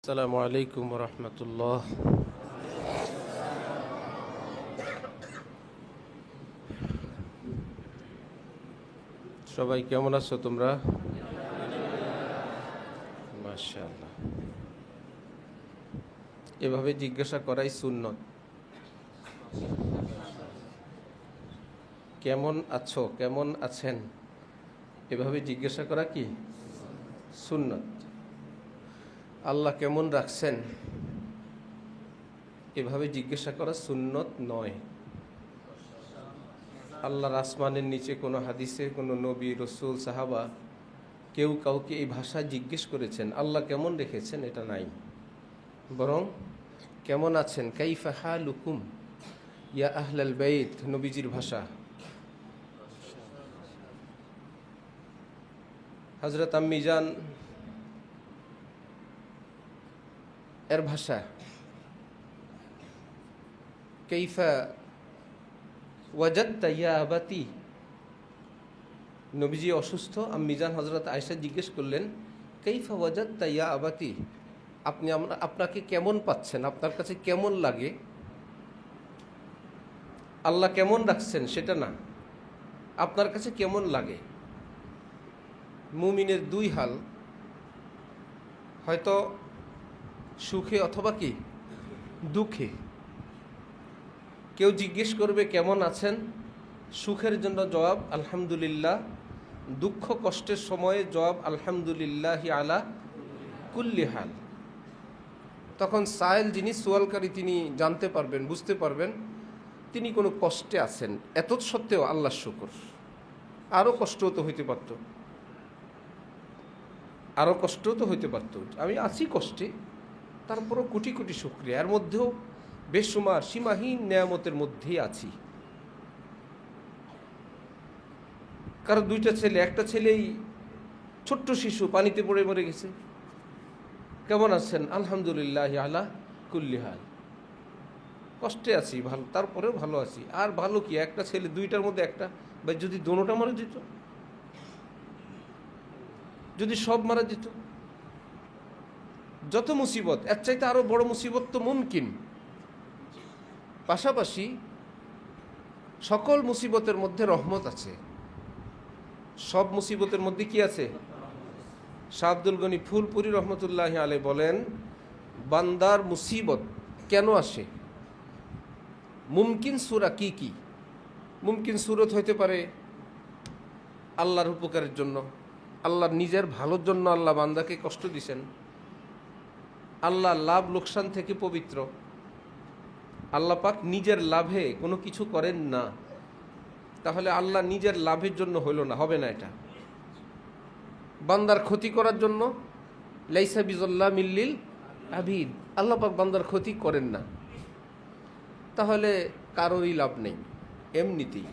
আসসালামু আলাইকুম রহমতুল্লাহ। সবাই কেমন আছো তোমরা? মাশাআল্লাহ। এভাবে জিজ্ঞাসা করাই সুন্নত। কেমন আছো, কেমন আছেন, এভাবে জিজ্ঞাসা করা কি সুন্নত। আল্লাহ কেমন রাখছেন এভাবে জিজ্ঞাসা করা সুন্নত নয়। আল্লাহর আসমানের নিচে কোনো হাদিসে কোনো নবী, রসুল, সাহাবা কেউ কাউকে এই ভাষায় জিজ্ঞেস করেছেন আল্লাহ কেমন রেখেছেন, এটা নাই। বরং কেমন আছেন, কাইফা হালুকুম ইয়া আহলাল বাইত, নবীজির ভাষা। হযরত আম্মি জান এর ভাষা কাইফা ওয়াজাদতা ইয়া আবাতি। নবীজি অসুস্থ, আম্মি জান হযরত আয়েশা জিজ্ঞেস করলেন কাইফা ওয়াজাদতা ইয়া আবাতি, আপনাকে কেমন পাচ্ছেন, আপনার কাছে কেমন লাগে। আল্লাহ কেমন রাখছেন সেটা না, আপনার কাছে কেমন লাগে। মুমিনের দুই হাল, হয়তো সুখে অথবা কি দুঃখে। কেউ জিজ্ঞেস করবে কেমন আছেন, সুখের জন্য জবাব আলহামদুলিল্লাহ, দুঃখ কষ্টের সময়ে জবাব আলহামদুলিল্লাহ আলা কুল্লি হাল। তখন সায়েল, যিনি সোয়ালকারী, তিনি জানতে পারবেন, বুঝতে পারবেন তিনি কোনো কষ্টে আছেন। এত সত্ত্বেও আল্লাহ শুকর, আরও কষ্টও তো হইতে পারত, আরও কষ্টও তো হইতে পারত। আমি আছি কষ্টে, তারপরও কোটি কোটি শুকরিয়া, এর মধ্যেও বেশুমার সীমাহীন নেয়ামতের মধ্যেই আছি। কারো দুইটা ছেলে, একটা ছেলেই ছোট্ট শিশু, পানিতে পড়ে মরে গেছে। কেমন আছেন, আলহামদুলিল্লাহ আলা কুল্লি হাল, কষ্টে আছি ভালো, তারপরেও ভালো আছি। আর ভালো কি, একটা ছেলে, দুইটার মধ্যে একটা, বা যদি দোনোটা মারা যেত, যদি সব মারা যেত, যত মুসিবত, এর চাইতে আরো বড় মুসিবত তো মুমকিন। পাশাপাশি সকল মুসিবতের মধ্যে রহমত আছে। সব মুসিবতের মধ্যে কি আছে? শাহ আব্দুল গনি ফুলপুরি রহমতুল্লাহ আলাইহি বলেন, বান্দার মুসিবত কেন আসে, মুমকিন সূরা কি কি। মুমকিন সূরত হইতে পারে আল্লাহর উপকারের জন্য, আল্লাহর নিজের ভালোর জন্য আল্লাহ বান্দাকে কষ্ট দিছেন। আল্লাহ লাভ লোকসান থেকে পবিত্র, আল্লাহ পাক নিজের লাভে কোনো কিছু করেন না। তাহলে আল্লাহ নিজের লাভের জন্য হইল না, হবে না। এটা বান্দার ক্ষতি করার জন্য, লাইসা বিজল্লা মিল্লিল আবিদ, আল্লাহ পাক বান্দার ক্ষতি করেন না। তাহলে কারোরই লাভ নেই। এমনিতেই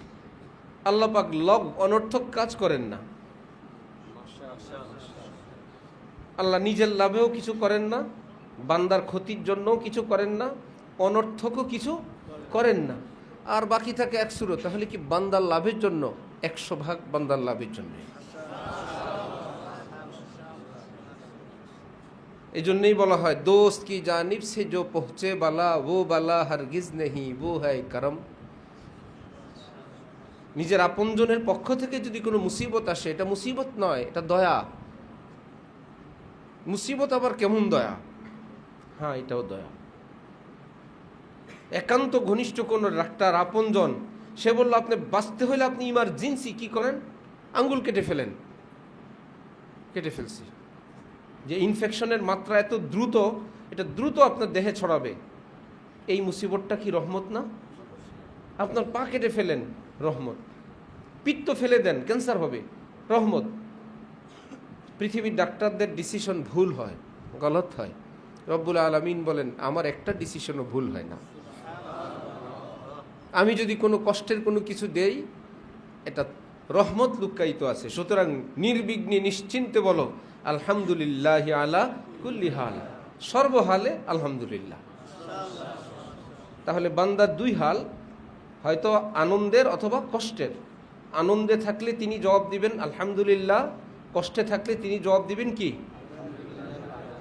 আল্লাহ পাক অনর্থক কাজ করেন না। আল্লাহ নিজের লাভেও কিছু করেন না, বান্দার ক্ষতির জন্যও কিছু করেন না, অনর্থকও কিছু করেন না। আর বাকি থাকে এক সূরত, তাহলে কি বান্দার লাভের জন্য, 100% বান্দার লাভের জন্য। এই জন্যই বলা হয়, দোস্ত কি জানিব সে জো পৌঁছে বালা, वो বালা হরগিজ নেহি, वो है করম। নিজের আপনজনের পক্ষ থেকে যদি কোনো মুসিবত আসে, এটা মুসিবত নয়, এটা দয়া। মুসিবত আবার কেমন দয়া? হ্যাঁ, এটাও দয়া। একান্ত ঘনিষ্ঠ কোন ডাক্তার, আপনজন, সে বলল আপনি বাঁচতে হইলে আপনি ইমার্জেন্সি কি করেন, আঙ্গুল কেটে ফেলেন। কেটে ফেলছি, যে ইনফেকশনের মাত্রা এত দ্রুত, এটা দ্রুত আপনার দেহে ছড়াবে। এই মুসিবতটা কি রহমত না? আপনার পা কেটে ফেলেন, রহমত। পিত্ত ফেলে দেন, ক্যান্সার হবে, রহমত। পৃথিবীর ডাক্তারদের ডিসিশন ভুল হয়, গলত হয়। রব্বুল আলামিন বলেন আমার একটা ডিসিশনও ভুল হয় না। আমি যদি কোনো কষ্টের কোনো কিছু দেই, এটা রহমত লুকায়িত আছে। সুতরাং নির্বিঘ্নে নিশ্চিন্তে বলো আলহামদুলিল্লাহ আলা কুল্লি হাল, সর্বহালে আলহামদুলিল্লাহ। তাহলে বান্দার দুই হাল, হয়তো আনন্দের অথবা কষ্টের। আনন্দে থাকলে তিনি জবাব দিবেন আলহামদুলিল্লাহ, কষ্টে থাকলে তিনি জবাব দিবেন কি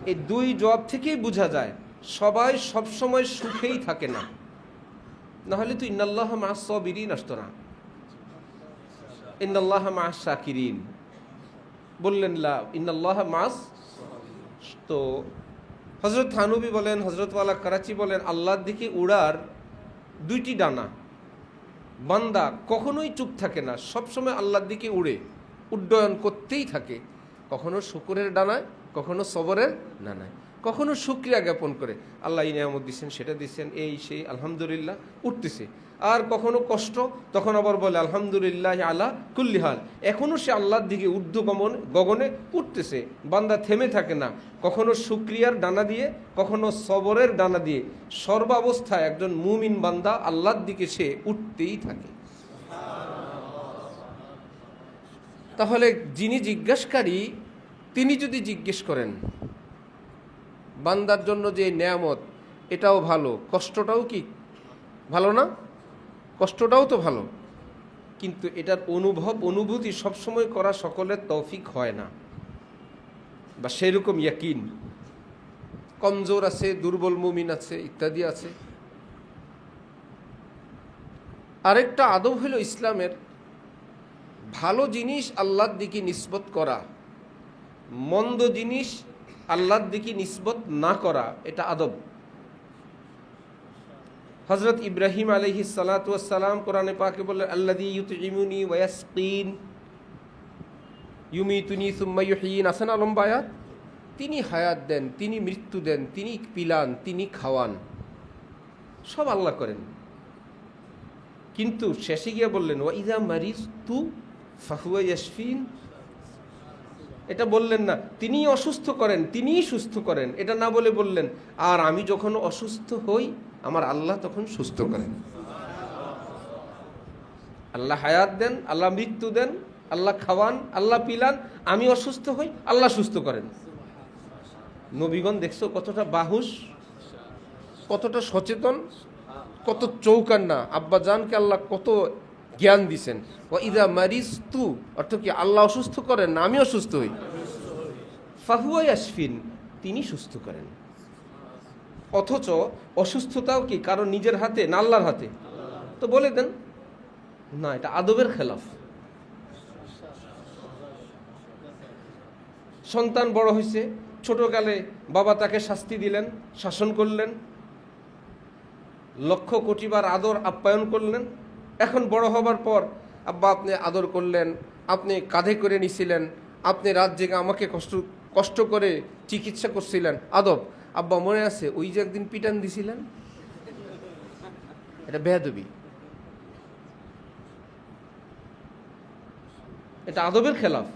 এই দুই জবাব থেকেই বোঝা যায় সবাই সবসময় সুখেই থাকে না, নাহলে তো ইন্নাল্লাহ মা'আস সাবিরিন আসতো না, ইন্নাল্লাহ মা'আস শাকিরিন বললেন লা ইন্নাল্লাহ মা'আস। তো হযরত থানবী বলেন, হযরত ওয়ালা করাচি বলেন, আল্লাহর দিকে উড়ার দুইটি ডানা। বান্দা কখনোই চুপ থাকে না, সবসময় আল্লাহর দিকে উড়ে উড্ডয়ন করতেই থাকে, কখনো শুকরের ডানায়, কখনো সবরের ডানায়, কখনো শুকরিয়া জ্ঞাপন করে আল্লাহ এই নিয়ামত দিচ্ছেন, সেটা দিচ্ছেন, এই সেই আলহামদুলিল্লাহ উঠতেছে। আর কখনো কষ্ট, তখন আবার বলে আলহামদুলিল্লাহ আলা কুল্লি হাল। এখনও সে আল্লাহর দিকে গগনে উঠতেছে, বান্দা থেমে থাকে না, কখনো শুকরিয়ার ডানা দিয়ে, কখনো সবরের ডানা দিয়ে, সর্বাবস্থায় একজন মুমিন বান্দা আল্লাহর দিকে সে উঠতেই থাকে। তাহলে যিনি জিজ্ঞাসকারী তিনি যদি জিজ্ঞেস করেন বান্দার জন্য যে নেয়ামত এটাও ভালো, কষ্টটাও কি ভালো না? কষ্টটাও তো ভালো, কিন্তু এটার অনুভূতি সবসময় করা সকলের তৌফিক হয় না, বা সেরকম ইয়াকিন, কমজোর আছে, দুর্বল মুমিন আছে, ইত্যাদি আছে। আরেকটা আদব হলো ইসলামের, ভালো জিনিস আল্লাহর দিকে নিসবত করা, মন্দ জিনিস আল্লাহর দিকে নিসবত না করা, এটা আদব। হযরত ইব্রাহিম আলাইহিস সালাতু ওয়াস সালাম কোরআনে পাকে বললেন আল্লাযী ইউতঈমুনি ওয়া ইয়াসকিন ইউমিতুনি সুম্মা ইউহয়িন, আছে না লম্বা আয়াত? তিনি হায়াত দেন, তিনি মৃত্যু দেন, তিনি পিলান, তিনি খাওয়ান, সব আল্লাহ করেন। কিন্তু শেষে গিয়ে বললেন ওয়া ইযা মারিজতু ফাহুয়া ইয়াশফিন, এটা বললেন না তিনি অসুস্থ করেন, তিনিই সুস্থ করেন, এটা না বলে বললেন আর আমি যখন অসুস্থ হই আমার আল্লাহ তখন সুস্থ করেন। আল্লাহ হায়াত দেন, আল্লাহ মৃত্যু দেন, আল্লাহ খাওয়ান, আল্লাহ পিলান, আমি অসুস্থ হই আল্লাহ সুস্থ করেন। নবীগণ দেখছো কতটা বাহুস, কতটা সচেতন, কত চৌকান্না, আব্বা জানকে আল্লাহ কত জ্ঞান দিছেন। ও ইদা মারিজতু অর্থ কি আল্লাহ অসুস্থ করেন না আমি অসুস্থ হই, ফাহুয়া ইয়াশফিন, তিনি সুস্থ করেন। অথচ অসুস্থতাও কি কারণ নিজের হাতে না আল্লাহর হাতে? তো বলে দেন না, এটা আদবের খেলাফ। সন্তান বড় হয়েছে, ছোটকালে বাবা তাকে শাস্তি দিলেন, শাসন করলেন, লক্ষ কোটিবার আদর আপ্যায়ন করলেন। এখন বড় হবার পর আব্বা আপনি আদর করলেন, আপনি কাঁধে করে নিছিলেন, আপনি রাত জেগে আমাকে কষ্ট করে চিকিৎসা করছিলেন, আদব। আব্বা মনে আছে ওই যে একদিন পিটান দিছিলেন, এটা বেয়াদবি, এটা আদবের খেলাফ।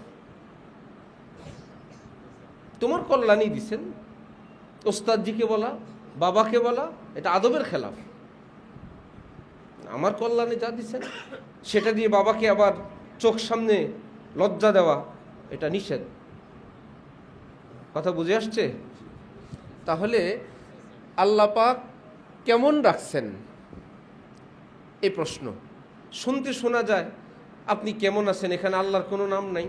তোমার কল্যাণই দিছেন, ওস্তাদজিকে বলা, বাবাকে বলা, এটা আদবের খেলাফ। আমার কল্যাণে যা দিচ্ছেন সেটা দিয়ে বাবাকে আবার চোখ সামনে লজ্জা দেওয়া, এটা নিষেধ। কথা বুঝে আসছে? তাহলে আল্লাহ পাক কেমন রাখছেন এই প্রশ্ন শুনতে শোনা যায় আপনি কেমন আছেন, এখানে আল্লাহর কোনো নাম নাই।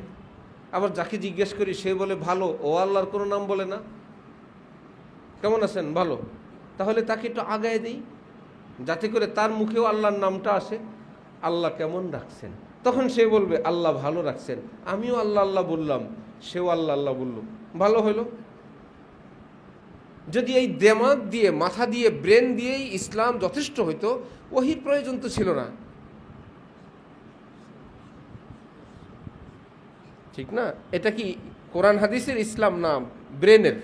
আবার যাকে জিজ্ঞেস করি সে বলে ভালো, ও আল্লাহর কোনো নাম বলে না। কেমন আছেন? ভালো। তাহলে তাকে একটু আগায় দিই যাতে করে তার মুখেও আল্লাহর নামটা আসে। আল্লাহ কেমন রাখছেন, তখন সে বলবে আল্লাহ ভালো রাখছেন। আমিও আল্লাহ আল্লাহ বললাম, সেও আল্লাহ আল্লাহ বলল, ভালো হইল। যদি এই দেমাগ দিয়ে, মাথা দিয়ে, ব্রেন দিয়েই ইসলাম যথেষ্ট হইতো, ওহির প্রয়োজন তো ছিল না, ঠিক না? এটা কি কোরআন হাদিসের ইসলাম না ব্রেনের?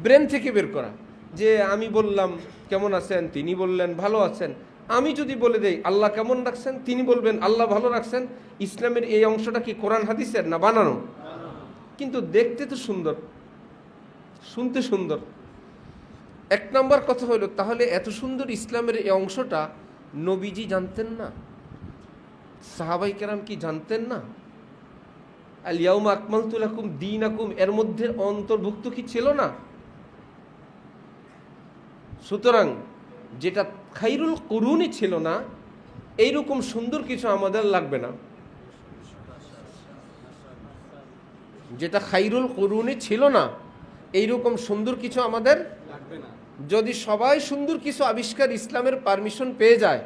ব্রেন থেকে বের করা যে আমি বললাম কেমন আছেন, তিনি বললেন ভালো আছেন। আমি যদি বলে দেই আল্লাহ কেমন রাখছেন, তিনি বলবেন আল্লাহ ভালো রাখছেন। ইসলামের এই অংশটা কি কোরআন হাদিসের না বানানো? কিন্তু দেখতে তো সুন্দর, শুনতে সুন্দর। এক নম্বর কথা হলো, তাহলে এত সুন্দর ইসলামের এই অংশটা নবীজি জানতেন না? সাহাবাই কেরাম কি জানতেন না? আল ইয়াউমা আকমালতু লাকুম দীনাকুম এর মধ্যে অন্তর্ভুক্ত কি ছিল না? সুতরাং যেটা খাইরুল কুরুনি ছিল না, এইরকম সুন্দর কিছু আমাদের লাগবে না। যেটা খাইরুল কুরুনি ছিল না, এইরকম সুন্দর কিছু আমাদের লাগবে না। যদি সবাই সুন্দর কিছু আবিষ্কার ইসলামের পারমিশন পেয়ে যায়,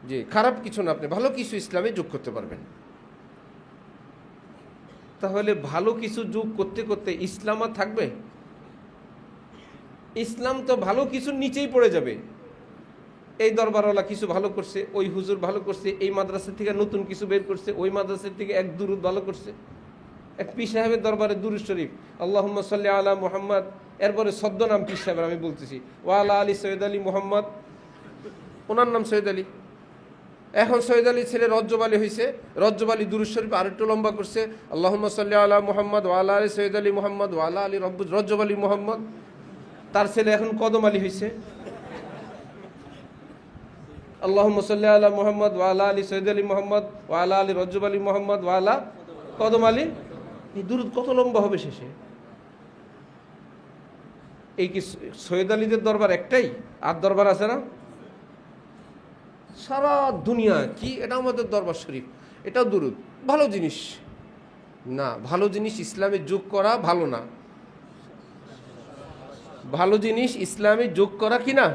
যে খারাপ কিছু না, আপনি ভালো কিছু ইসলামে যোগ করতে পারবেন, তাহলে ভালো কিছু যোগ করতে করতে ইসলাম আর থাকবে? ইসলাম তো ভালো কিছুর নিচেই পড়ে যাবে। এই দরবারওয়ালা কিছু ভালো করছে, ওই হুজুর ভালো করছে, এই মাদ্রাসা থেকে নতুন কিছু বের করছে, ওই মাদ্রাসা থেকে এক দুরুদ ভালো করছে, এক পীর সাহেবের দরবারে দুরুদ শরীফ আল্লাহুম্মা সাল্লি আলা মুহাম্মদ, এরপরে ছদ্মনাম পীর সাহেবের আমি বলতেছি, ওয়ালা আলী সৈয়দ আলী মুহাম্মদ, ওনার নাম সৈয়দ আলী। এখন সৈয়দ আলী ছেলে রজ্জব আলী হয়েছে, রজ্জব আলী দুরুদ শরীফ আরেকটু লম্বা করছে, আল্লাহুম্মা সাল্লি আলা মুহাম্মদ ওয়ালা আলী সৈয়দ আলী মুহাম্মদ ওয়ালা আলী রজ্জব আলী মুহাম্মদ। তার ছেলে এখন কদম আলী হয়েছে, আল্লাহুম্মা সাল্লি আলা মুহাম্মদ ওয়ালা আলী সৈয়দ আলী মুহাম্মদ ওয়ালা আলী রজ্জব আলী মুহাম্মদ ওয়ালা কদম আলী। এই দুরুদ কত লম্বা হবে শেষে? এই কি সৈয়দ আলীদের দরবার একটাই? আর দরবার আছে না? সারা দুনিয়া কি এটা আমাদের দরবার শরীফ, এটাও দুরুদ। ভালো জিনিস না, ভালো জিনিস ইসলামে যোগ করা ভালো না। ভালো জিনিস ইসলামে যোগ করা কি না?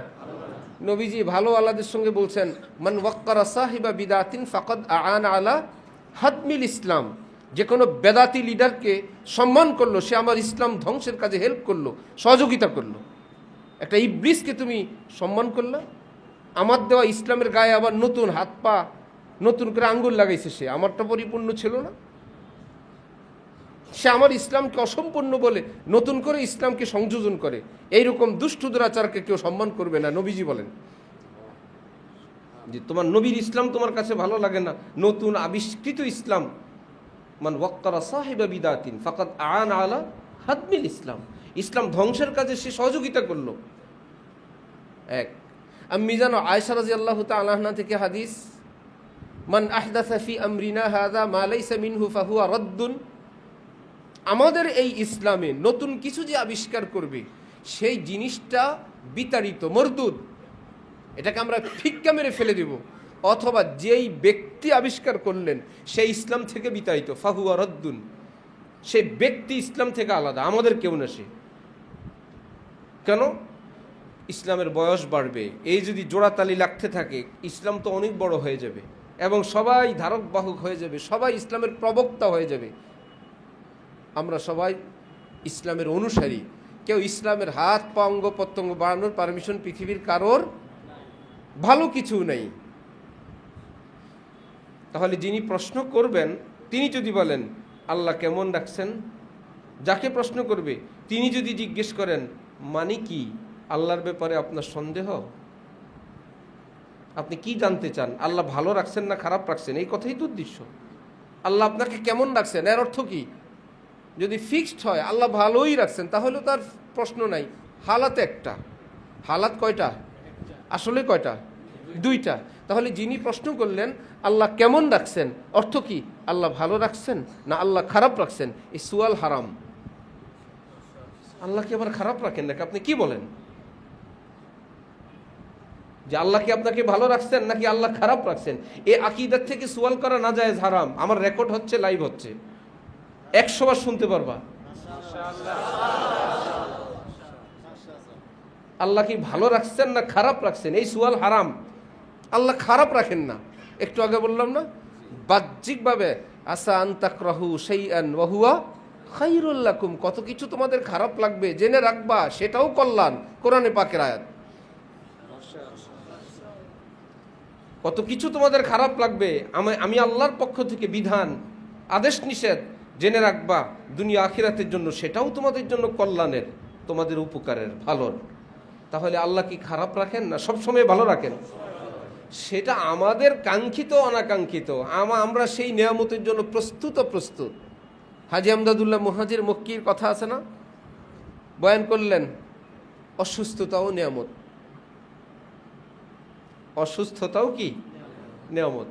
নবীজি ভালো আল্লাহদের সঙ্গে বলছেন, মান ওয়াক্কারা সাহিবা বিদাতিন ফাকাদ আআন আলা হাদমিল ইসলাম। যে কোনো বেদাতি লিডারকে সম্মান করলো, সে আমার ইসলাম ধ্বংসের কাজে হেল্প করলো, সহযোগিতা করলো। একটা ইবলিসকে তুমি সম্মান করলা, আমার দেওয়া ইসলামের গায়ে আবার নতুন হাত পা নতুন করে আঙ্গুল লাগাইছে, সে আমারটা পরিপূর্ণ ছিল না। সে আমার ইসলামকে অসম্পূর্ণ বলে নতুন করে ইসলামকে সংযোজন করে। এইরকম দুষ্ট দুরাচারকে কেউ সম্মান করবে না। নবীজি বলেন যে তোমার নবীর ইসলাম তোমার কাছে ভালো লাগে না, নতুন আবিষ্কৃত ইসলাম, মান ওয়াক্কারা সাহিবা বিদাতিন ফাকাদ আআন আলা হাদমিল ইসলাম, ইসলাম ধ্বংসের কাজে সে সহযোগিতা করলো। এক আমি জানো আয়েশা রাদিয়াল্লাহু তাআলা আনহা থেকে হাদিস, মান আহদাসা ফি আমরিনা হাযা মা লাইসা মিনহু ফাহুয়া রাদ্দুন। আমাদের এই ইসলামে নতুন কিছু যে আবিষ্কার করবে, সেই জিনিসটা বিতাড়িত, মরদুদ, এটাকে আমরা ফিক্কা মেরে ফেলে দেব। অথবা যেই ব্যক্তি আবিষ্কার করলেন সেই ইসলাম থেকে বিতাড়িত, ফাহুয়া রদ্দুন, সে ব্যক্তি ইসলাম থেকে আলাদা, আমাদের কেউ না সে। কেন? ইসলামের বয়স বাড়বে, এই যদি জোড়াতালি লাগতে থাকে ইসলাম তো অনেক বড় হয়ে যাবে এবং সবাই ধারক বাহক হয়ে যাবে, সবাই ইসলামের প্রবক্তা হয়ে যাবে। আমরা সবাই ইসলামের অনুসারী, কেউ ইসলামের হাত পা অঙ্গ প্রত্যঙ্গ বাড়ানোর পারমিশন পৃথিবীর কারোর ভালো কিছু নেই। তাহলে যিনি প্রশ্ন করবেন তিনি যদি বলেন আল্লাহ কেমন রাখছেন, যাকে প্রশ্ন করবে তিনি যদি জিজ্ঞেস করেন মানে কি আল্লাহর ব্যাপারে আপনার সন্দেহ, আপনি কি জানতে চান, আল্লাহ ভালো রাখছেন না খারাপ রাখছেন, এই কথাই তো উদ্দেশ্য। আল্লাহ আপনাকে কেমন রাখছেন এর অর্থ কি? যদি ফিক্সড হয় আল্লাহ ভালোই রাখছেন, তাহলে তার প্রশ্ন নাই। হালাত একটা, হালাত কয়টা? আসলে কয়টা? দুইটা। তাহলে যিনি প্রশ্ন করলেন আল্লাহ কেমন রাখছেন, অর্থ কি আল্লাহ ভালো রাখছেন না আল্লাহ খারাপ রাখছেন, এই সুয়াল হারাম। আল্লাহ কি আবার খারাপ রাখেন নাকি? আপনি কি বলেন যে আল্লাহ কি আপনাকে ভালো রাখছেন নাকি আল্লাহ খারাপ রাখছেন? এই আকীদার থেকে সুয়াল করা না জায়েজ, হারাম। আমার রেকর্ড হচ্ছে, লাইভ হচ্ছে, 100 বার শুনতে পারবা। আল্লাহ কি ভালো রাখছেন না খারাপ রাখছেন, এই সুয়াল হারাম। আল্লাহ খারাপ রাখেন না। একটু আগে বললাম না, বাহ্যিকভাবে আসা আন তাকরাহু শাইআন ওয়া হুয়া খায়রুল লাকুম, কত কিছু তোমাদের খারাপ লাগবে জেনে রাখবা, সেটাও কল্যাণ। কোরআনে পাকের আয়াত। কত কিছু তোমাদের খারাপ লাগবে, আমি আল্লাহর পক্ষ থেকে বিধান আদেশ নিষেধ জেনে রাখবা দুনিয়া আখিরাতের জন্য, সেটাও তোমাদের জন্য কল্যাণের, তোমাদের উপকারের, ভালোর। তাহলে আল্লাহ কি খারাপ রাখেন না সবসময় ভালো রাখেন? সেটা আমাদের কাঙ্ক্ষিত অনাকাঙ্ক্ষিত, আমরা সেই নিয়ামতের জন্য প্রস্তুত। হাজী আমদাদুল্লাহ মুহাজির মক্কির কথা আছে না, বয়ান করলেন অসুস্থতাও নিয়ামত। অসুস্থতাও কি নিয়ামত?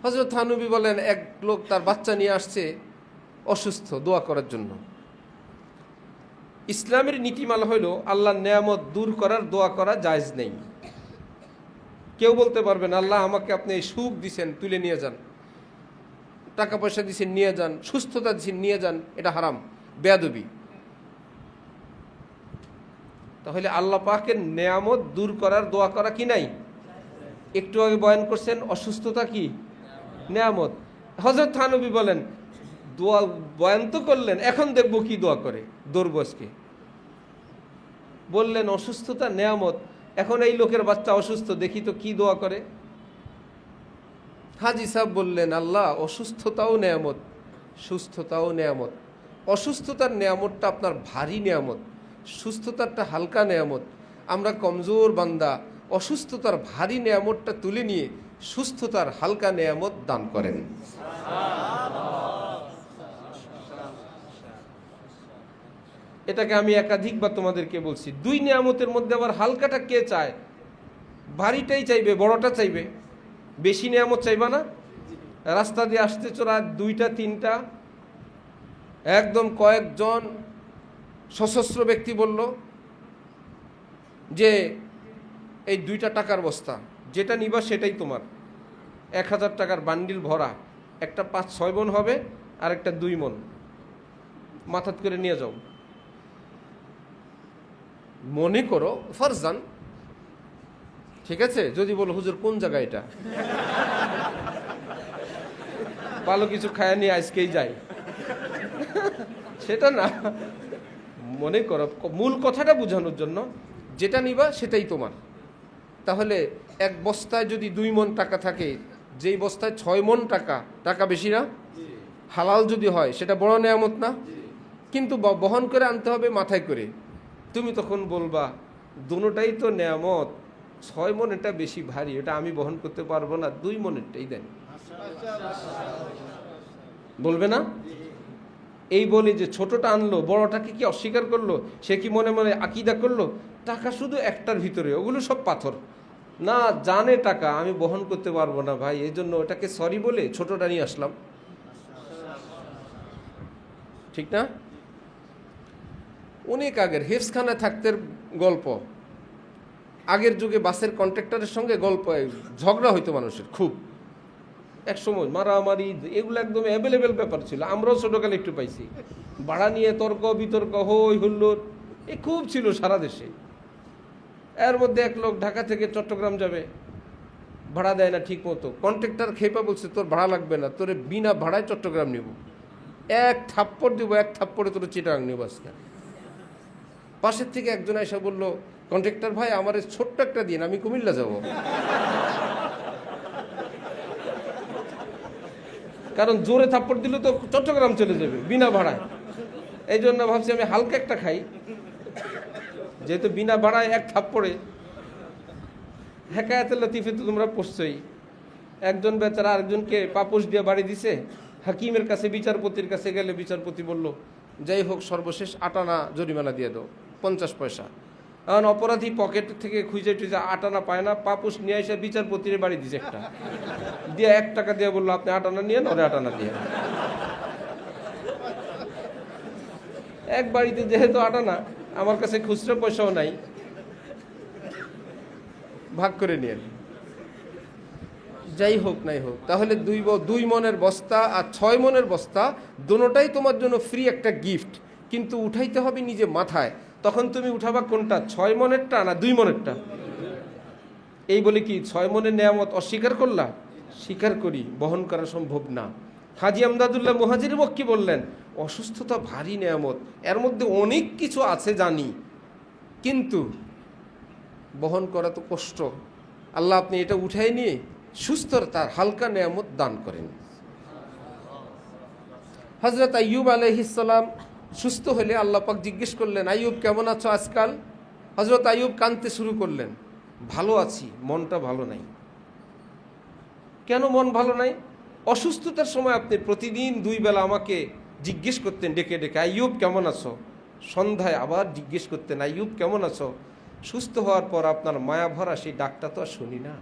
হযরত থানবী বলেন এক লোক তার বাচ্চা নিয়ে আসছে অসুস্থ, দোয়া করার জন্য। ইসলামের নীতিমালা হইল আল্লাহর নিয়ামত দূর করার দোয়া করা জায়েজ নেই। কেউ বলতে পারবেন আল্লাহ আমাকে আপনি সুখ দিছেন তুলে নিয়ে যান, টাকা পয়সা দিছেন নিয়ে যান, সুস্থতা দিছেন নিয়ে যান, এটা হারাম, বেয়াদবি। তাহলে আল্লাহ পাকের নেয়ামত দূর করার দোয়া করা কি নাই? একটু আগে বয়ান করছেন অসুস্থতা কি নেয়ামত। হযরত থানবী বলেন দোয়া বয়ান তো করলেন, এখন দেখবো কি দোয়া করে দরবসকে। বললেন অসুস্থতা নেয়ামত, এখন এই লোকের বাচ্চা অসুস্থ, দেখি তো কি দোয়া করে। হাজী সাহেব বললেন আল্লাহ অসুস্থতাও নেয়ামত, সুস্থতাও নেয়ামত। অসুস্থতার নেয়ামতটা আপনার ভারী নেয়ামত, সুস্থতারটা হালকা নেয়ামত। আমরা কমজোর বান্দা, অসুস্থতার ভারী নেয়ামতটা তুলে নিয়ে সুস্থতার হালকা নেয়ামত দান করেন। এটাকে আমি একাধিকবার তোমাদেরকে বলছি। দুই নিয়ামতের মধ্যে আবার হালকাটা কে চায়? ভারীটাই চাইবে, বড়টা চাইবে, বেশি নিয়ামত চাইবা না। রাস্তা দিয়ে আসতে চোরা দুইটা তিনটা একদম কয়েকজন সশস্ত্র ব্যক্তি বলল যে এই 2টা টাকার বস্তা, যেটা নিবা সেটাই তোমার, 1000 টাকার বান্ডিল ভরা, একটা 5-6 মণ হবে আর একটা 2 মণ, মাথাত করে নিয়ে যাও। মনে করো ফারজান, ঠিক আছে, যদি বলো হুজুর কোন জায়গা এটা, ভালো কিছু খায়া নিয়ে আজকেই যাই, সেটা না। মনে করো মূল কথাটা বোঝানোর জন্য, যেটা নিবা সেটাই তোমার। তাহলে এক বস্তায় যদি 2 মণ টাকা থাকে, যেই বস্তায় 6 মণ টাকা, টাকা বেশি না? হালাল যদি হয় সেটা বড় নেয়ামত না? কিন্তু বহন করে আনতে হবে মাথায় করে। তুমি তখন বলবা দুটোটাই তো নেয়ামত, 6 মণ এটা বেশি ভারী, এটা আমি বহন করতে পারবো না, 2 মণেরটাই দেন, বলবে না? এই বলে যে ছোটটা আনলো, বড়টাকে কি অস্বীকার করলো? সে কি মনে মনে আকীদা করলো টাকা শুধু একটার ভিতরে, ওগুলো সব পাথর না, জানে টাকা আমি বহন করতে পারবো না ভাই, এই জন্য ওটাকে সরি বলে ছোটটা নিয়ে আসলাম, ঠিক না? অনেক আগের হেফসখানায় থাকতে গল্প, আগের যুগে বাসের কন্ট্রাক্টরের সঙ্গে গল্প, ঝগড়া হইতো মানুষের খুব, এক সময় মারামারি, এগুলো একদম অ্যাভেলেবেল ব্যাপার ছিল। আমরাও ছোটকালে একটু পাইছি, ভাড়া নিয়ে তর্ক বিতর্ক, হই হুল্লোড়, এ খুব ছিল সারা দেশে। এর মধ্যে এক লোক ঢাকা থেকে চট্টগ্রাম যাবে, ভাড়া দেয় না ঠিক মতো। কন্ট্রাক্টর খেপা বলছে তোর ভাড়া লাগবে না, তোরে বিনা ভাড়ায় চট্টগ্রাম নিব, 1 থাপ্পড় দিব, 1 থাপ্পড়ে তোর চিটাগাং নিব আজকে। পাশের থেকে একজন এসে বলল কন্ট্রাক্টর ভাই আমার ছোট্ট একটা দিন, আমি কুমিল্লা যাব। কারণ জোরে থাপ্পড় দিলে তো চট্টগ্রাম চলে যাবে বিনা ভাড়ায়, এই জন্য ভাবছি আমি হালকা একটা খাই, যেহেতু বিনা ভাড়ায় 1 থাপ্পড়ে। হেকায়াতে লতিফে তো তোমরা পড়ছই, একজন বেচারা আরেকজনকে পাপোশ দিয়ে বাড়ি দিছে। হাকিমের কাছে, বিচারপতির কাছে গেলে বিচারপতি বলল যাই হোক সর্বশেষ 8 আনা জরিমানা দিয়ে দাও, 50 পয়সা। এখন অপরাধী পকেট থেকে খুঁজে টুজে 8 আনা পায় না, পাপোশ নিয়ে এসে বিচারপতির বাড়ি দিছে একটা দিয়ে, 1 টাকা দিয়ে বললো আপনি 8 আনা নিয়ে, ওরে 8 আনা দিয়ে। এক বাড়িতে যেহেতু 8 আনা, আমার কাছে খুচরো পয়সাও নাই, ভাগ করে নিয়ে। যাই হোক নাই হোক, তাহলে 2 মণের বস্তা আর 6 মণের বস্তা, দুটোটাই তোমার জন্য ফ্রি একটা গিফট, কিন্তু উঠাইতে হবে নিজে মাথায়। তখন তুমি উঠাবা কোনটা, 6 মণেরটা না 2 মণেরটা? এই বলে কি 6 মণের নেয়ামত অস্বীকার করলা? স্বীকার করি, বহন করা সম্ভব না। হাজী আমদাদুল্লাহ মুহাজির মক্কি বললেন অসুস্থতা ভারী নেয়ামত, এর মধ্যে অনেক কিছু আছে জানি, কিন্তু বহন করা তো কষ্ট। আল্লাহ আপনি এটা উঠাই নিয়ে সুস্থতার হালকা নেয়ামত দান করেন। হযরত আইয়ুব আলাইহিস সালাম সুস্থ হলে আল্লাহ পাক জিজ্ঞেস করলেন আইয়ুব কেমন আছো আজকাল? হযরত আইয়ুব কাঁদতে শুরু করলেন, ভালো আছি, মনটা ভালো নাই। কেন মন ভালো নাই? অসুস্থতার সময় আপনি প্রতিদিন 2 বেলা আমাকে জিজ্ঞেস করতেন ডেকে ডেকে আইয়ুব কেমন আছো, সন্ধ্যায় আবার জিজ্ঞেস করতেন আইয়ুব কেমন আছো। সুস্থ হওয়ার পর আপনার মায়া ভরা সেই ডাকটা তো আর শুনি না,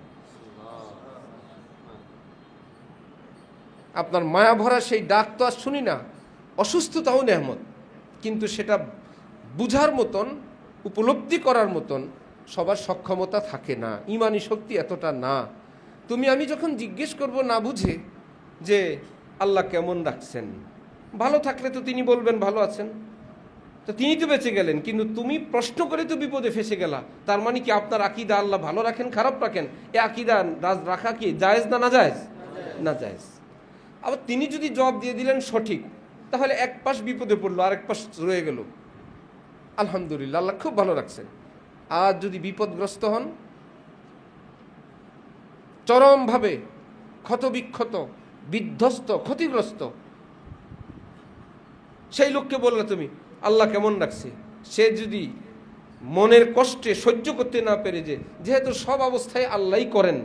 আপনার মায়া ভরা সেই ডাক তো আর শুনি না। অসুস্থতাও নেয়ামত, কিন্তু সেটা বুঝার মতন, উপলব্ধি করার মতন সবার সক্ষমতা থাকে না, ইমানি শক্তি এতটা না। তুমি আমি যখন জিজ্ঞেস করব না বুঝে যে আল্লাহ কেমন রাখছেন, ভালো থাকলে তো তিনি বলবেন ভালো আছেন, তো তিনি তো বেঁচে গেলেন, কিন্তু তুমি প্রশ্ন করে তো বিপদে ফেসে গেলা। তার মানে কি আপনার আকীদা আল্লাহ ভালো রাখেন খারাপ রাখেন? এ আকীদা রাখা কি জায়েজ না নাজায়েজ? না জায়েজ। আবার তিনি যদি জবাব দিয়ে দিলেন সঠিক, তাহলে এক পাশ বিপদে পড়লো আর এক পাশ রয়ে গেল। আলহামদুলিল্লাহ, আল্লাহ খুব ভালো রাখছেন। আর যদি বিপদগ্রস্ত হন, চরমভাবে ক্ষতবিক্ষত, বিধ্বস্ত, ক্ষতিগ্রস্ত, সেই লোককে বললে তুমি আল্লাহ কেমন রাখছে, সে যদি মনের কষ্টে সহ্য করতে না পেরে, যেহেতু সব অবস্থায় আল্লাহই করেন,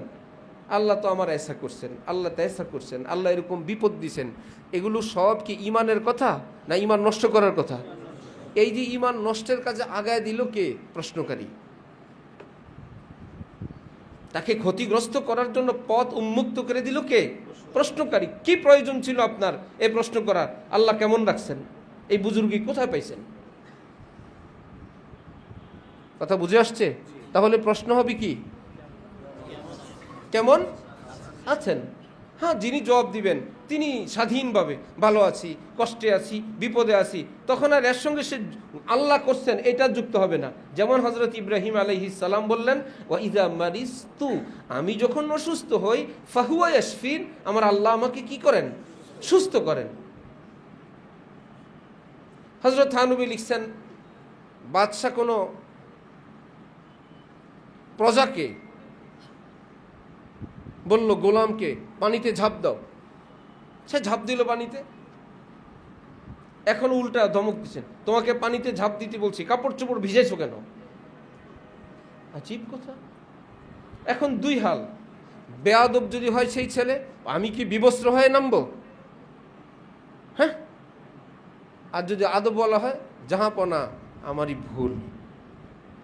আল্লাহ তো আমার এসা করছেন, আল্লাহ তেসা করছেন, আল্লাহ এরকম বিপদ দিছেন, এগুলো সব কি ইমানের কথা না ইমান নষ্ট করার কথা? এই যে ইমান নষ্টের কাজে আগায় দিল কে? প্রশ্নকারী। তাকে ক্ষতিগ্রস্ত করার জন্য পথ উন্মুক্ত করে দিল কে? প্রশ্নকারী। কি প্রয়োজন ছিল আপনার এই প্রশ্ন করার? আল্লাহ কেমন রাখছেন, এই বুজুর্গি কোথায় পাইছেন? কথা বুঝে আসছে? তাহলে প্রশ্ন হবে কি, কেমন আছেন? হ্যাঁ, যিনি জবাব দিবেন তিনি স্বাধীনভাবে ভালো আছি, কষ্টে আছি, বিপদে আছি, তখন আর এর সঙ্গে সে আল্লাহ করছেন এটা যুক্ত হবে না। যেমন হযরত ইব্রাহিম আলাইহিস সালাম বললেন, ওয়া ইযা মারিস্তু, আমি যখন অসুস্থ হই, ফাহুয়া ইয়াশফিন, আমার আল্লাহ আমাকে কি করেন? সুস্থ করেন। হযরত থানবী লিখছেন, বাদশাহ কোনো প্রজাকে বলল গোলামকে পানিতে ঝাঁপ দাও, সে ঝাঁপ দিল পানিতে। এখন উল্টা ধমক দিচ্ছেন, তোমাকে পানিতে ঝাঁপ দিতে বলছি, কাপড় চোপড় ভিজেছো কেন? আজীব কথা। এখন দুই হাল, বেয়াদব যদি হয় সেই ছেলে, আমি কি বিবস্ত্র হয়ে নামবো? হ্যাঁ। আর যদি আদব বলা হয়, জাহাপনা আমারই ভুল,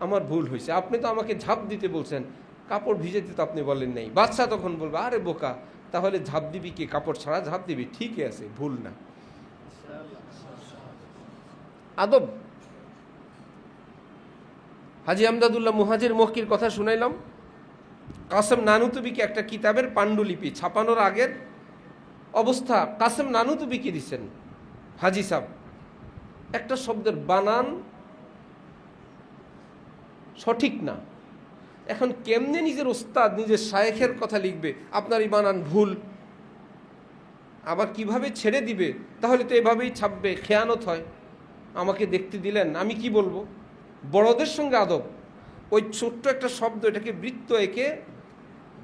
আমার ভুল হয়েছে, আপনি তো আমাকে ঝাঁপ দিতে বলছেন, কাপড় ভিজেতে তো আপনি বলেন নাই। বাদশাহ তখন বলবে, আরে বোকা, তাহলে ঝাঁপ দিবি কি? কাপড় ছাড়া ঝাঁপ দিবি, ঠিকই আছে, ভুল না। আদব। হাজী আমদাদুল্লাহ মুহাজির মক্কির কথা শুনাইলাম। কাসেম নানুতুবিকে একটা কিতাবের পাণ্ডুলিপি ছাপানোর আগের অবস্থা কাসেম নানুতুবিকে দিচ্ছেন হাজি সাহেব। একটা শব্দের বানান সঠিক না। এখন কেমনে নিজের ওস্তাদ, নিজের শায়েখের কথা লিখবে, আপনার এই বানান ভুল, আবার কিভাবে ছেড়ে দিবে? তাহলে তো এভাবেই ছাপবে, খেয়ানত হয়। আমাকে দেখতে দিলেন, আমি কি বলবো? বড়দের সঙ্গে আদব। ওই ছোট্ট একটা শব্দ, এটাকে বৃত্ত এঁকে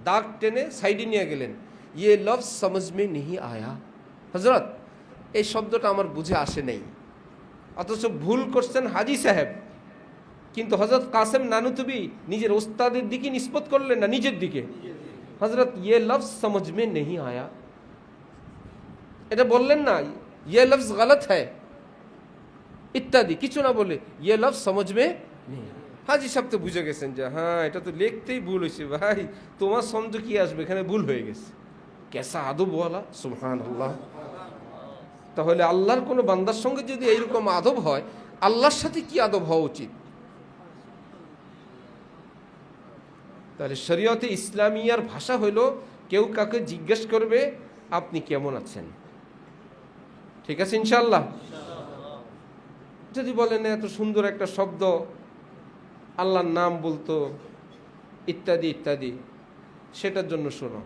দাগ টেনে সাইডে নিয়ে গেলেন। ইয়ে লফজ সমঝ মে নেহি আয়া, হজরত এই শব্দটা আমার বুঝে আসে নেই। অথচ ভুল করছেন হাজি সাহেব, কিন্তু হজরত কাসেম নানুতুবি নিজের ওস্তাদের দিকে নিসবত করলেন না নিজের দিকে। হজরত ইয়ে লফজ সমঝ মে নেহি আয়া, এটা বললেন না ইয়ে লফজ গলত হ্যায় ইত্যাদি, কিছু না বলে ইয়ে লফজ সমঝ মে নেহি। হাজি সাহেব তো বুঝে গেছেন যে হ্যাঁ, এটা তো লিখতেই ভুল হয়েছে, ভাই তোমার সমঝ কি আসবে, এখানে ভুল হয়ে গেছে। কেসা আদব ওয়ালা, সুবহানাল্লাহ। তাহলে আল্লাহর কোনো বান্দার সঙ্গে যদি এইরকম আদব হয়, আল্লাহর সাথে কি আদব হওয়া উচিত? তাহলে শরীয়তে ইসলামিয়ার ভাষা হইল, কেউ কাকে জিজ্ঞেস করবে আপনি কেমন আছেন, ঠিক আছে ইনশাআল্লাহ। যদি বলেন এত সুন্দর একটা শব্দ, আল্লাহর নাম বলতো ইত্যাদি ইত্যাদি, সেটার জন্য শোনো।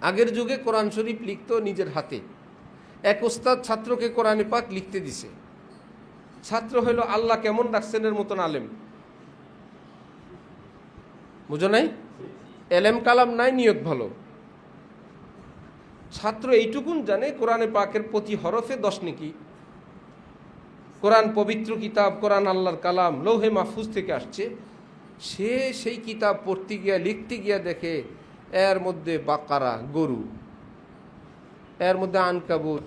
আগের যুগে কোরআন শরীফ লিখতো নিজের হাতে। এক ওস্তাদ ছাত্রকে কোরআনে পাক লিখতে দিছে। ছাত্র হইল আল্লাহ কেমন রাখছেন এর মতন আলেম, বুঝো নাই? এলেম কালাম নাই, নিয়ত ভালো। ছাত্র এইটুকুন জানে কোরআনে পাকের প্রতি হরফে 10 নেকি। কোরআন পবিত্র কিতাব, কোরআন আল্লাহর কালাম, লৌহে মাহফুজ থেকে আসছে। সে সেই কিতাব পড়তে গিয়া লিখতে গিয়া দেখে এর মধ্যে বাকারা গরু, এর মধ্যে আনকাবুত,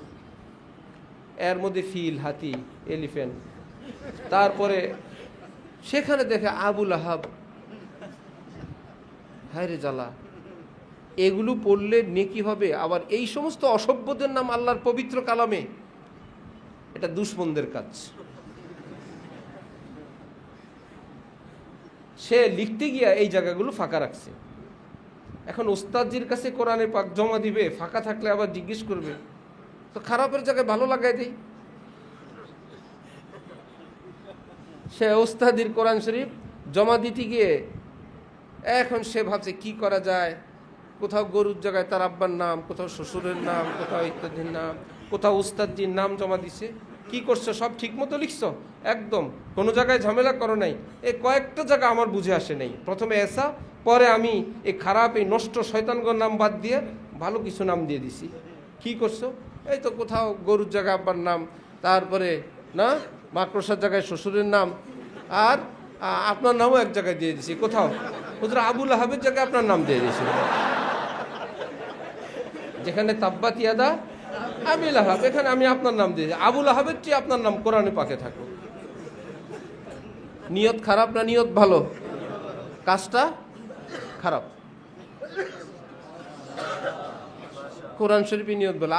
এর মধ্যে ফিল হাতি এলিফ্যান্ট, তারপরে সেখানে দেখে আবুল আহাব। হায় রে জ্বালা, এগুলো পড়লে নেকি হবে, আবার এই সমস্ত অসভ্যদের নাম আল্লাহর পবিত্র কালামে, এটা দুশমনদের কাজ। সে লিখতে গিয়া এই জায়গাগুলো ফাঁকা রাখছে। এখন ওস্তাদজির কাছে কোরআনে পাক জমা দিবে, ফাঁকা থাকলে আবার জিজ্ঞেস করবে, তো খারাপের জায়গায় ভালো লাগাই দেই। সে ওস্তাদির কোরআন শরীফ জমা দিতে গিয়ে এখন সে ভাবছে কি করা যায়, কোথাও গরুর জায়গায় তার আব্বার নাম, কোথাও শ্বশুরের নাম, কোথাও ইত্যাদির নাম, কোথাও উস্তাদজির নাম জমা দিছে। কি করছো, সব ঠিক মতো লিখছো? একদম কোনো জায়গায় ঝামেলা করো নাই? এই কয়েকটা জায়গা আমার বুঝে আসে নাই, প্রথমে এসা, পরে আমি এই খারাপ এই নষ্ট শয়তানগর নাম বাদ দিয়ে ভালো কিছু নাম দিয়ে দিছি। কি করছো? এই তো কোথাও গরুর জায়গায় আব্বার নাম, তারপরে না মাকড়সার জায়গায় শ্বশুরের নাম, আর আপনার নামও এক জায়গায় দিয়ে দিছি। কোথাও হুজুর আবুল আহাবের জায়গায় আপনার নাম দিয়ে দিয়েছি, যেখানে তাব্বাত ইয়াদা আবিল আহাব, এখানে আমি আপনার নাম দিয়েছি। আবুল আহাবের চেয়ে আপনার নাম কোরআনে পাকে থাকুক। নিয়ত খারাপ না নিয়ত ভালো? কাজটা খারাপ। কোরআন শরীফে নিয়ত ভালো।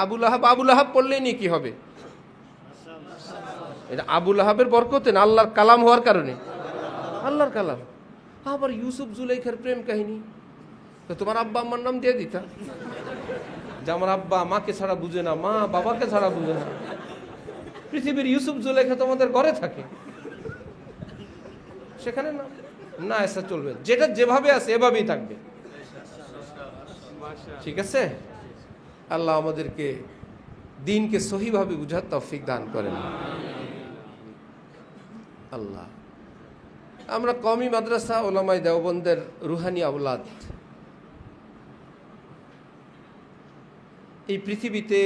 আবুল আহাব পড়লেই নিয়ে কি হবে? এটা আবুল আহাবের বরকতে না, আল্লাহর কালাম হওয়ার কারণে। আল্লাহর কালাম। আবার ইউসুফ জুলাইখার প্রেম কাহিনী, তো তোমার আব্বা আম্মার নাম দিয়ে দিতা, যে আমার আব্বা মাকে ছাড়া বুঝে না, মা বাবাকে ছাড়া বুঝে না। পৃথিবীর ইউসুফ জুলাইখা তোমাদের ঘরে থাকে, সেখানে না, না এসা চলবে। যেটা যেভাবে আছে এভাবেই থাকবে। ঠিক আছে? আল্লাহ আমাদেরকে দিনকে সহিভাবে বুঝার তৌফিক দান করেন। আল্লাহ, আমরা কওমি মাদ্রাসা ওলামায়ে দেওবন্দের রুহানি আওলাদ। এই পৃথিবীতে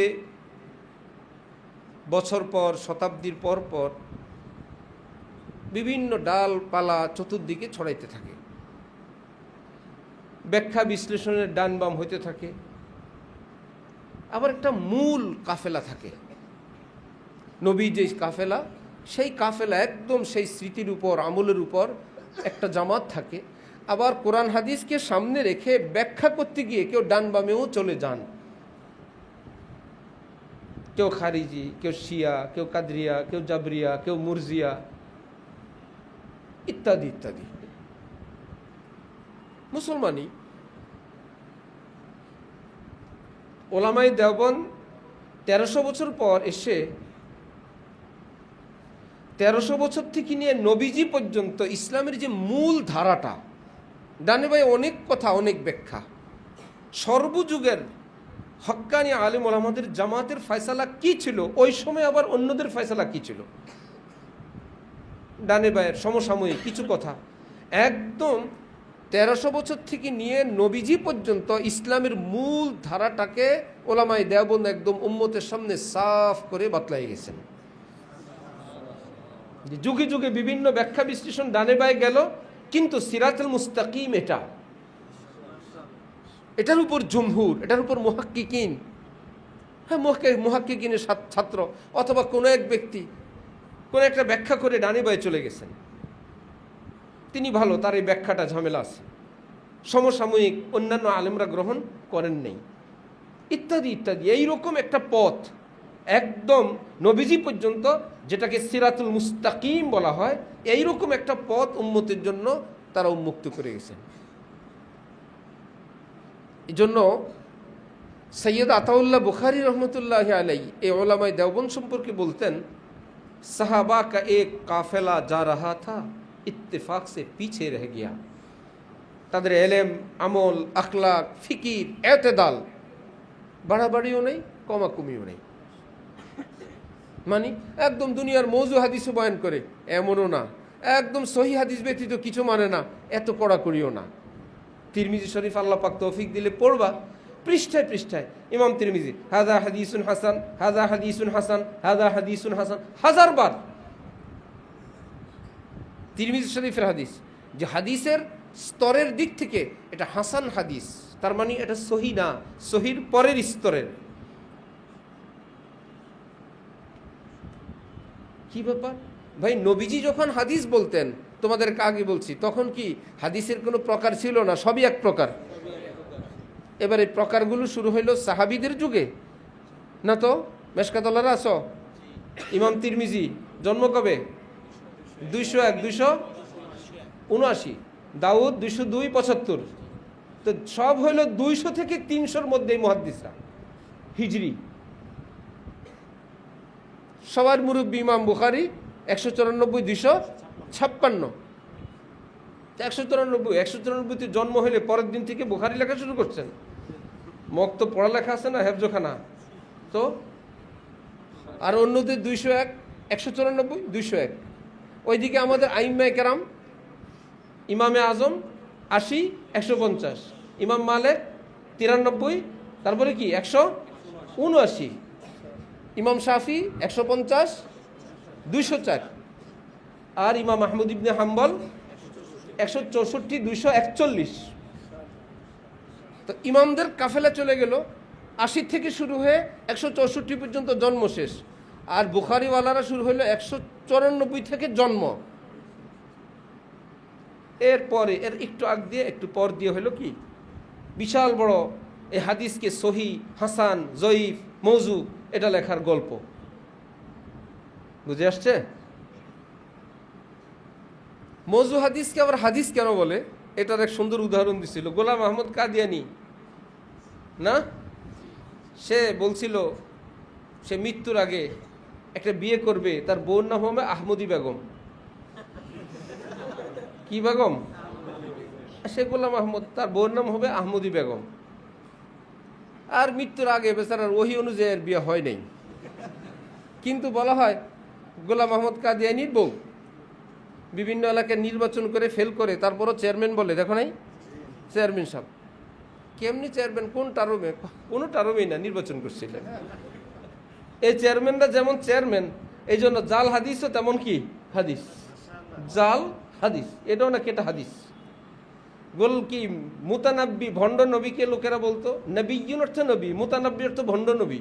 বছর পর শতাব্দীর পর পর বিভিন্ন ডালপালা চতুর্দিকে ছড়াইতে থাকে, ব্যাখ্যা বিশ্লেষণের ডান বাম হইতে থাকে। আবার একটা মূল কাফেলা থাকে, নবী যে কাফেলা, সেই কাফেলা একদম সেই স্মৃতির উপর আমলের উপর একটা জামাত থাকে। আবার কোরআন হাদিসকে সামনে রেখে ব্যাখ্যা করতে গিয়ে কেউ ডান বামেও চলে যান, কেউ খারিজি, কেউ শিয়া, কেউ কাদরিয়া, কেউ জাবরিয়া, কেউ মুরজিয়া, ইত্যাদি ইত্যাদি। মুসলমানই ওলামায়ে দেওবন্দ 1300 বছর পর এসে 1300 বছর থেকে নিয়ে নবীজি পর্যন্ত ইসলামের যে মূল ধারাটা, ডানে ভাই অনেক কথা, অনেক ব্যাখ্যা, সর্বযুগের হক্কানি আলেম ওলামাদের জামাতের ফয়সালা কি ছিল, ওই সময় আবার অন্যদের ফয়সালা কি ছিল, ডানে ভাইয়ের সমসাময়িক কিছু কথা, একদম 1300 বছর থেকে নিয়ে নবীজি পর্যন্ত ইসলামের মূল ধারাটাকে ওলামায়ে দেওবন্দ একদম উম্মতের সামনে সাফ করে বাতলাই গেছেন। যুগে যুগে বিভিন্ন ব্যাখ্যা বিশ্লেষণ ডানে বায়ে গেল, কিন্তু সিরাতুল মুস্তাকিম এটার উপর জমহুর, এটার উপর মুহাক্কিকিন, হ্যাঁ মুহাক্কিকিনের ছাত্র অথবা কোনো এক ব্যক্তি কোনো একটা ব্যাখ্যা করে ডানে বায়ে চলে গেছেন, তিনি ভালো, তার এই ব্যাখ্যাটা ঝামেলা আছে, সমসাময়িক অন্যান্য আলেমরা গ্রহণ করেন নেই, ইত্যাদি ইত্যাদি। এইরকম একটা পথ একদম নবীজি পর্যন্ত, যেটাকে সিরাতুল মুস্তাকিম বলা হয়, এইরকম একটা পথ উম্মতের জন্য তারা উন্মুক্ত করে গেছেন। এই জন্য সৈয়দ আতাউল্লাহ বুখারী রহমতুল্লাহ আলাইহি এই ওলামায়ে দেওবন্দ সম্পর্কে বলতেন, সাহাবা কা এক কাফেলা যা রাহা থা ইত্তেফাক সে পিছে রহ গিয়া। তাদের এলেম, আমল, আখলাক, ফিকির, এতেদাল, বাড়াবাড়িও নেই, কমাকমিও নেই, মানে একদম দুনিয়ার মৌজু হাদিসও বয়ান করে এমনও না, একদম সহি হাদিস ব্যতীত কিছু মানে না, এত কড়াকড়িও না। তিরমিজি শরীফ আল্লাহ পাক তৌফিক দিলে পড়বা, পৃষ্ঠায় পৃষ্ঠায় ইমাম তিরমিজি হাযা হাদিসুন হাসান, হাযা হাদিসুন হাসান, হাযা হাদিসুন হাসান, হাজারবার তিরমিজি শরীফের হাদিস, যে হাদিসের স্তরের দিক থেকে এটা হাসান হাদিস, তার মানে এটা সহি না, সহির পরের স্তরের। কি ব্যাপার ভাই, নবীজি যখন হাদিস বলতেন, তোমাদেরকে আগে বলছি, তখন কি হাদিসের কোনো প্রকার ছিল না, সবই এক প্রকার। এবারে প্রকারগুলো শুরু হইল সাহাবীদের যুগে, না তো মেশকাতলারা আস। ইমাম তিরমিজি জন্ম কবে? 201, 279, দাউদ 202, 75, তো সব হইল 200 থেকে 300-র মধ্যে মুহাদ্দিসরা হিজরি। সবার মুরব্বী ইমাম বুখারী 194, 56। 193 জন্ম হলে পরের দিন থেকে বুখারী লেখা শুরু করছেন। মক্ত পড়ালেখা আছে না, হেফজখানা তো। আর অন্যদের 201, 194, 201। ওইদিকে আমাদের আইম্মায়ে কেরাম, ইমামে আজম 80, 150, ইমাম মালিক 93, তারপরে কি 179, ইমাম শাফি 150, 204, আর ইমাম আহমদ ইবনে হাম্বল 164, 241। তো ইমামদের কাফেলা চলে গেল, 80 থেকে শুরু হয়ে 164 পর্যন্ত জন্ম শেষ। আর বুখারিওয়ালারা শুরু হলো 194 থেকে জন্ম। এরপরে এর একটু আগ দিয়ে একটু পর দিয়ে হলো কি বিশাল বড় এই হাদিসকে সহি, হাসান, জয়ীফ, মৌজু এটা লেখার গল্প। বুঝে আসছে? মৌজু হাদিসকে আবার হাদিস কেন বলে এটার এক সুন্দর উদাহরণ দিছিল গোলাম আহমদ কাদিয়ানি না। সে বলছিল সে মৃত্যুর আগে একটা বিয়ে করবে, তার বউর নাম হবে আহমদি বেগম। কি বেগম? সে গোলাম আহমদ, তার বউর নাম হবে আহমদি বেগম। আর মৃত্যুর আগে বেচারার ওহী অনুযায়ী এর বিয়ে হয় নাই, কিন্তু বলা হয় গোলাম আহমদ কাদিয়ানির বউ বিভিন্ন এলাকায় নির্বাচন করে ফেল করে, তারপরও চেয়ারম্যান বলে, দেখো নাই চেয়ারম্যান সাহেব। কেমনি চেয়ারম্যান? কোন টারমে? কোনো টারমেই না, নির্বাচন করছিলেন। এই চেয়ারম্যানরা যেমন চেয়ারম্যান, এই জন্য জাল হাদিসও তেমন কি হাদিস, জাল হাদিস। এটাও না কেটা হাদিস। গোল কি মুতানাব্বি, ভণ্ড নবীকে লোকেরা বলতো। নবীন অর্থ নবী, মুতানাব্বি অর্থ ভণ্ড নবী।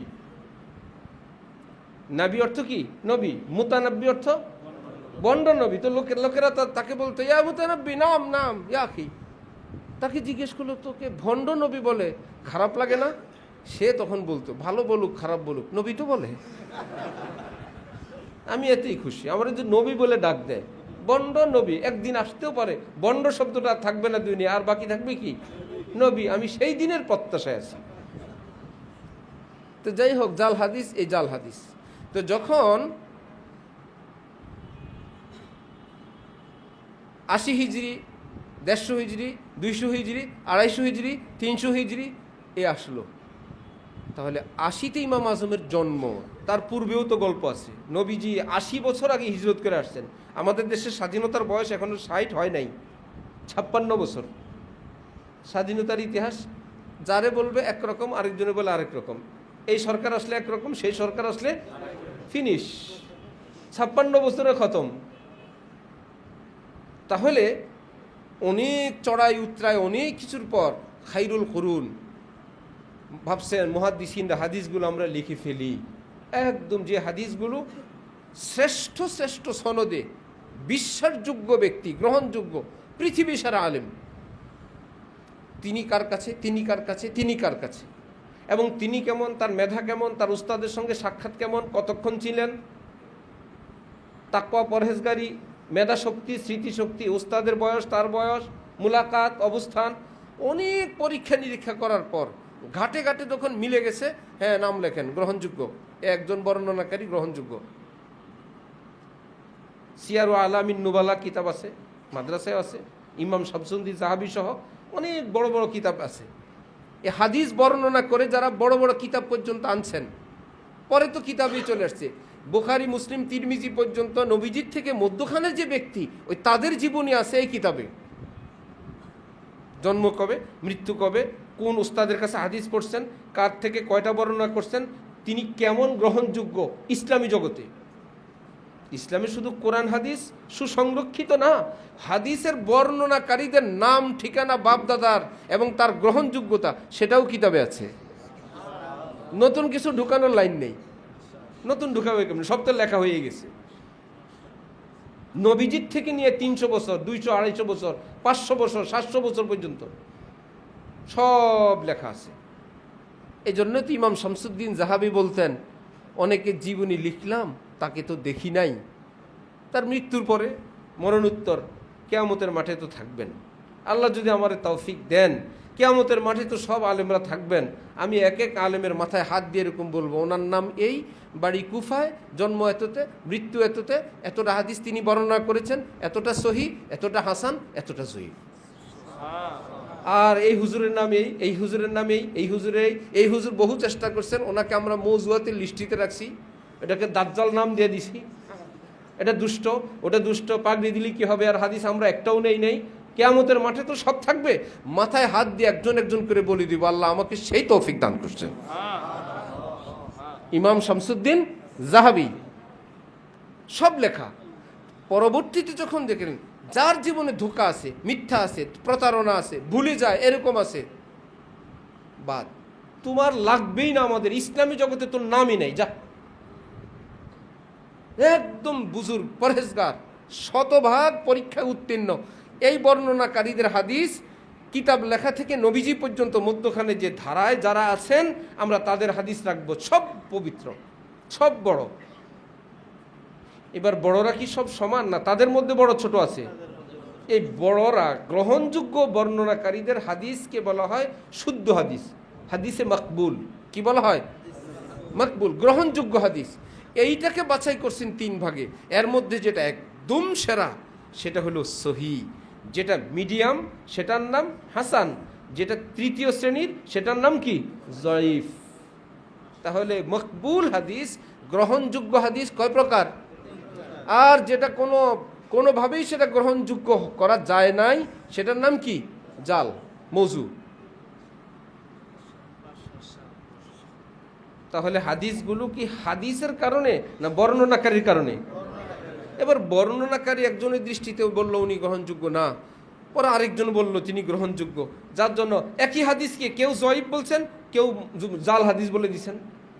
নাবি অর্থ কি নবী, মুতানাব্বি অর্থ ভণ্ড নবী। তো লোকেরা তাকে বলতো ইয়া মুতানাব্বি, নাম নাম ইয়া কি। তাকে জিজ্ঞেস করলো তোকে ভণ্ড নবী বলে খারাপ লাগে না? সে তখন বলতো ভালো বলুক খারাপ বলুক, নবী তো বলে, আমি এতেই খুশি। আমার যদি নবী বলে ডাক দেয়, বন্ড নবী একদিন আসতেও পারে, বন্ড শব্দটা থাকবে না দুনিয়া, আর বাকি থাকবে কি নবী। আমি সেই দিনের প্রত্যাশায় আছি। তো যাই হোক, জাল হাদিস, এই জাল হাদিস। তো যখন 80 হিজরি, 150 হিজরি, 200 হিজরি, 250 হিজরি, 300 হিজরি এ আসলো, তাহলে 80তে ইমাম আজমের জন্ম। তার পূর্বেও তো গল্প আছে। নবীজি 80 বছর আগে হিজরত করে আসছেন। আমাদের দেশের স্বাধীনতার বয়স এখনো 60 হয় নাই, 56 বছর। স্বাধীনতার ইতিহাস যারে বলবে একরকম, আরেকজনে বলে আরেক রকম। এই সরকার আসলে একরকম, সেই সরকার আসলে ফিনিশ। 56 বছরে খতম। তাহলে অনেক চড়াই উতরায়, অনেক কিছুর পর খাইরুল কুরুন ভাবছেন মুহাদ্দিসিনরা হাদিসগুলো আমরা লিখে ফেলি। একদম যে হাদিসগুলো শ্রেষ্ঠ শ্রেষ্ঠ সনদে বিশ্বাসযোগ্য ব্যক্তি, গ্রহণযোগ্য, পৃথিবী সারা আলেম, তিনি কার কাছে, তিনি কার কাছে, তিনি কার কাছে, এবং তিনি কেমন, তার মেধা কেমন, তার উস্তাদের সঙ্গে সাক্ষাৎ কেমন, কতক্ষণ ছিলেন, তাকওয়া, পরহেজগারি, মেধা শক্তি, স্মৃতিশক্তি, উস্তাদের বয়স, তার বয়স, মুলাকাত, অবস্থান, অনেক পরীক্ষা নিরীক্ষা করার পর ঘাটে ঘাটে যখন মিলে গেছে, হ্যাঁ নাম লেখেন, গ্রহণযোগ্য, একজন বর্ণনাকারী গ্রহণযোগ্য। সিয়ারু আলামিন নুবালা কিতাব আছে, মাদ্রাসায় আছে, ইমাম শামসুদ্দিন জাহাবি সহ অনেক বড় বড় কিতাব আছে। এই হাদিস বর্ণনা করে যারা বড় বড় কিতাব পর্যন্ত আনছেন, পরে তো কিতাবই চলে আসছে। বুখারী, মুসলিম, তিরমিজি পর্যন্ত নবীজির থেকে মধ্যখানের যে ব্যক্তি, ওই তাদের জীবনী আছে এই কিতাবে। জন্ম কবে, মৃত্যু কবে, কোন উস্তাদের কাছে হাদিস পড়ছেন, কার থেকে কয়টা বর্ণনা করছেন, তিনি কেমন গ্রহণযোগ্য ইসলামী জগতে। ইসলামে শুধু কোরআন হাদিস সুসংরক্ষিত না, হাদিসের বর্ণনাকারীদের নাম, ঠিকানা, বাপদাদার এবং তার গ্রহণযোগ্যতা সেটাও কিতাবে আছে। নতুন কিছু ঢুকানোর লাইন নেই। নতুন ঢুকাবে কেমন? সব তো লেখা হয়ে গেছে। নবীজির থেকে নিয়ে 300 বছর, 200, 250 বছর, 500 বছর, 700 বছর পর্যন্ত সব লেখা আছে। এই জন্য তো ইমাম শামসুদ্দিন জাহাবি বলতেন, অনেকের জীবনী লিখলাম তাকে তো দেখি নাই, তার মৃত্যুর পরে মরণোত্তর কিয়ামতের মাঠে তো থাকবেন। আল্লাহ যদি আমার তৌফিক দেন, কিয়ামতের মাঠে তো সব আলেমরা থাকবেন, আমি এক এক আলেমের মাথায় হাত দিয়ে এরকম বলবো, ওনার নাম এই, বাড়ি কুফায়, জন্ম এততে, মৃত্যু এততে, এতটা হাদিস তিনি বর্ণনা করেছেন, এতটা সহি, এতটা হাসান, এতটা জয়ীফ। আর এই হুজুরের নাম এই হুজুরের নাম এই হুজুরের এই হুজুর বহু চেষ্টা করছেন, ওনাকে আমরা মৌজুয়াতের লিস্টিতে রাখছি, এটাকে দাজ্জাল নাম দিয়ে দিছি, এটা দুষ্ট, ওটা দুষ্ট, পাগড়ি দিলি কি হবে, আর হাদিস আমরা একটাও নেই। কিয়ামতের মাঠে তো সব থাকবে, মাথায় হাত দিয়ে একজন একজন করে বলে দিব, আল্লাহ আমাকে সেই তৌফিক দান করছেন। ইমাম শামসুদ্দিন জাহাবি, সব লেখা। পরবর্তীতে যখন দেখলেন যার জীবনে ধোঁকা আছে, মিথ্যা আছে, প্রতারণা আছে, ভুলে যায়, এরকম আছে, বাদ, তোমার লাগবেই না, আমাদের ইসলামী জগতে তোর নামই নেই, যা। একদম বুজুর্গ, পরহেজগার, শতভাগ পরীক্ষায় উত্তীর্ণ, এই বর্ণনাকারীদের হাদিস কিতাব লেখা থেকে নবীজি পর্যন্ত মধ্যখানে যে ধারায় যারা আছেন, আমরা তাদের হাদিস রাখবো, সব পবিত্র, সব বড়। এবার বড়রা কি সব সমান না? তাদের মধ্যে বড় ছোট আছে। এই বড়রা গ্রহণযোগ্য বর্ণনাকারীদের হাদিসকে বলা হয় শুদ্ধ হাদিস, হাদিসে মাকবুল। কি বলা হয়? মাকবুল, গ্রহণযোগ্য হাদিস। এইটাকে বাছাই করছেন তিন ভাগে, এর মধ্যে যেটা একদম সেরা সেটা হলো সহি, যেটা মিডিয়াম সেটার নাম হাসান, যেটা তৃতীয় শ্রেণীর সেটার নাম কি? জয়ীফ। তাহলে মকবুল হাদিস, গ্রহণযোগ্য হাদিস কয় প্রকার? আর যেটা কোনোভাবেই সেটা গ্রহণযোগ্য করা যায় নাই, সেটার নাম কি? জাল, মৌজু। তাহলে হাদিসগুলো কি হাদিসের কারণে না বর্ণনাকারীর কারণে? এবার বর্ণনাকারী একজনের দৃষ্টিতে বলল উনি গ্রহণযোগ্য না, পরে আরেকজন বলল তিনি গ্রহণযোগ্য, যার জন্য একই হাদিসকে কেউ জয়ীফ বলছেন, কেউ জাল হাদিস বলে দিচ্ছেন,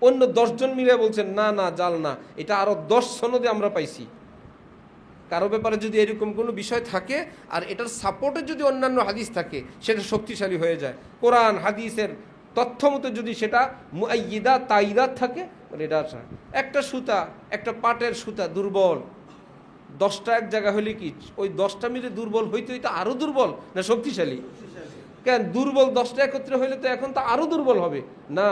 অন্য 10 জন মিলে বলছেন না না জাল না, এটা আরো 10 সনদে আমরা পাইছি। কারো ব্যাপারে যদি এরকম কোনো বিষয় থাকে আর এটার সাপোর্টে যদি অন্যান্য হাদিস থাকে, সেটা শক্তিশালী হয়ে যায়। কোরআন হাদিসের তথ্য মতো যদি সেটা মুআইয়িদা তাইদাত থাকে, মানে এটা একটা সুতা, একটা পাটের সুতা দুর্বল, 10টা এক জায়গা হলে কি ওই 10টা মিলে দুর্বল হইতে হইতে আরো দুর্বল না শক্তিশালী? কেন দুর্বল 10টা একত্রে হইলে তো এখন তো আরো দুর্বল হবে না,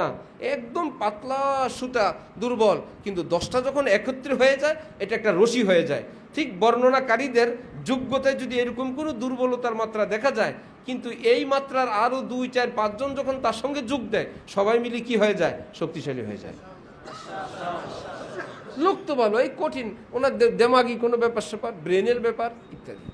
একদম পাতলা সুতা দুর্বল, কিন্তু 10টা যখন একত্রে হয়ে যায় এটা একটা রশি হয়ে যায়। ঠিক বর্ণনাকারীদের যোগ্যতায় যদি এরকম কোনো দুর্বলতার মাত্রা দেখা যায়, কিন্তু এই মাত্রার আরো 2, 4, 5 জন যখন তার সঙ্গে যোগ দেয়, সবাই মিলে কি হয়ে যায়? শক্তিশালী হয়ে যায়। লোক তো ভালো, এই কঠিন, ওনার দেমাগি কোনো ব্যাপার স্যাপার, ব্রেনের ব্যাপার ইত্যাদি।